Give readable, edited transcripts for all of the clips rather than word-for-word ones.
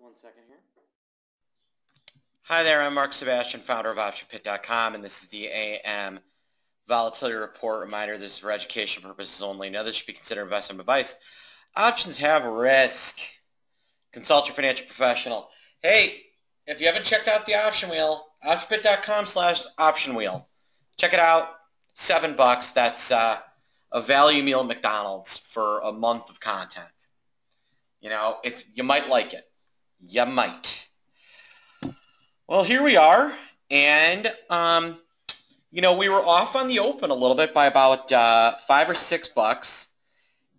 1 second here. Hi there, I'm Mark Sebastian, founder of OptionPit.com, and this is the AM Volatility Report. Reminder, this is for education purposes only. Now, this should be considered investment advice. Options have risk. Consult your financial professional. Hey, if you haven't checked out the option wheel, OptionPit.com/option wheel. Check it out. $7. That's a value meal at McDonald's for a month of content. You know, if you might like it. You might. Well, here we are, and you know, we were off on the open a little bit by about $5 or $6,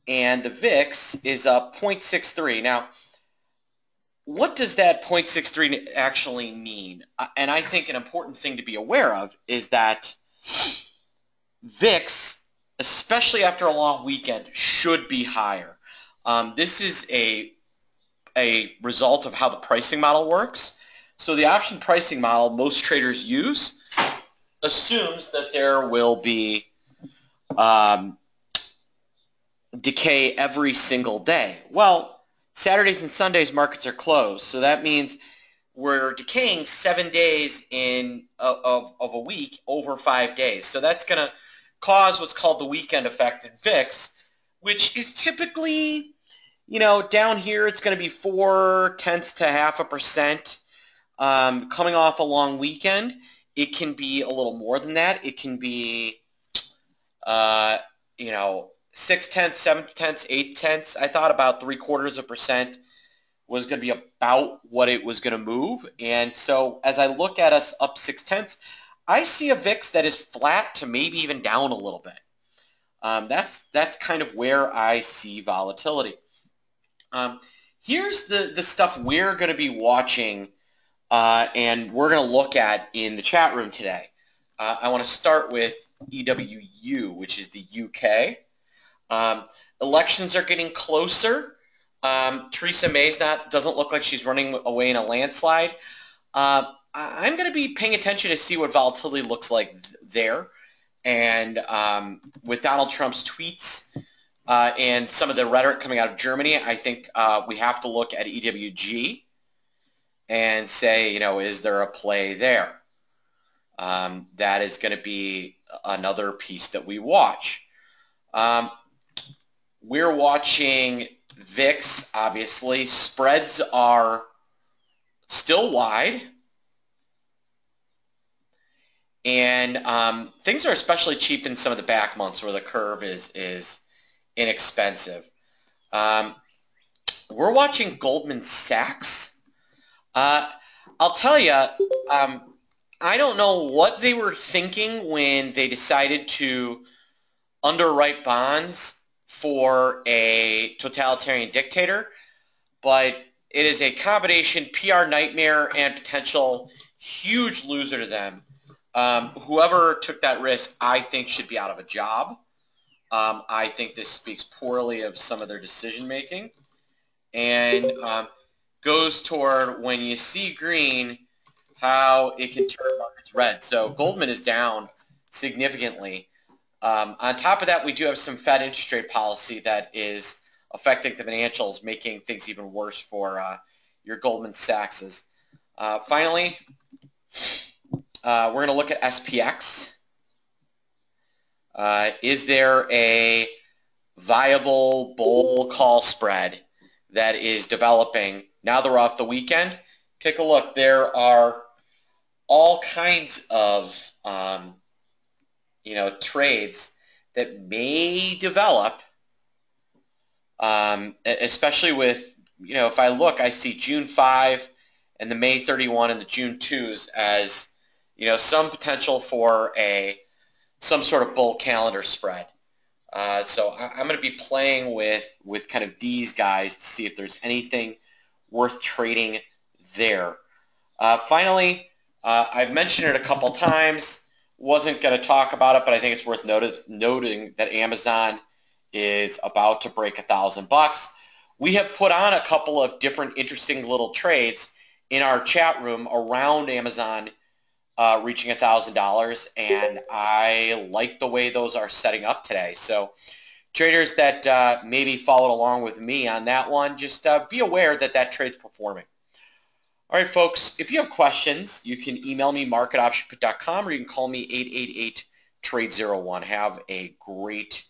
and the VIX is up 0.63. Now, what does that 0.63 actually mean? And I think an important thing to be aware of is that VIX, especially after a long weekend, should be higher. This is a result of how the pricing model works. So the option pricing model most traders use assumes that there will be decay every single day. Well, Saturdays and Sundays markets are closed, so that means we're decaying 7 days of a week over 5 days. So that's going to cause what's called the weekend effect in VIX, which is typically, you know, down here it's going to be 0.4%. Coming off a long weekend, it can be a little more than that. It can be, you know, 0.6, 0.7, 0.8. I thought about 0.75% was going to be about what it was going to move. And so as I look at us up 0.6, I see a VIX that is flat to maybe even down a little bit. That's kind of where I see volatility. Here's the stuff we're going to be watching and we're going to look at in the chat room today. I want to start with EWU, which is the UK. Elections are getting closer. Theresa May's doesn't look like she's running away in a landslide. I'm going to be paying attention to see what volatility looks like there. And with Donald Trump's tweets and some of the rhetoric coming out of Germany, I think we have to look at EWG and say, you know, is there a play there? That is going to be another piece that we watch. We're watching VIX, obviously. Spreads are still wide. And things are especially cheap in some of the back months where the curve is inexpensive. We're watching Goldman Sachs. I'll tell you, I don't know what they were thinking when they decided to underwrite bonds for a totalitarian dictator, but it is a combination PR nightmare and potential huge loser to them. Whoever took that risk, I think, should be out of a job. I think this speaks poorly of some of their decision making, and goes toward, when you see green, how it can turn markets red. So Goldman is down significantly. On top of that, we do have some Fed interest rate policy that is affecting the financials, making things even worse for your Goldman Sachs's. Finally, we're going to look at SPX. Is there a viable bull call spread that is developing? Now they're off the weekend. Take a look. There are all kinds of you know, trades that may develop, especially with, you know, if I look, I see June 5 and the May 31 and the June 2s as, you know, some potential for some sort of bull calendar spread. So I'm going to be playing with kind of these guys to see if there's anything worth trading there. Finally, I've mentioned it a couple times. Wasn't going to talk about it, but I think it's worth noting that Amazon is about to break $1,000. We have put on a couple of different interesting little trades in our chat room around Amazon reaching $1,000, and I like the way those are setting up today. So traders that maybe followed along with me on that one, just be aware that that trade's performing. All right, folks, if you have questions, you can email me, mark@optionpit.com, or you can call me 888-TRADE01. Have a great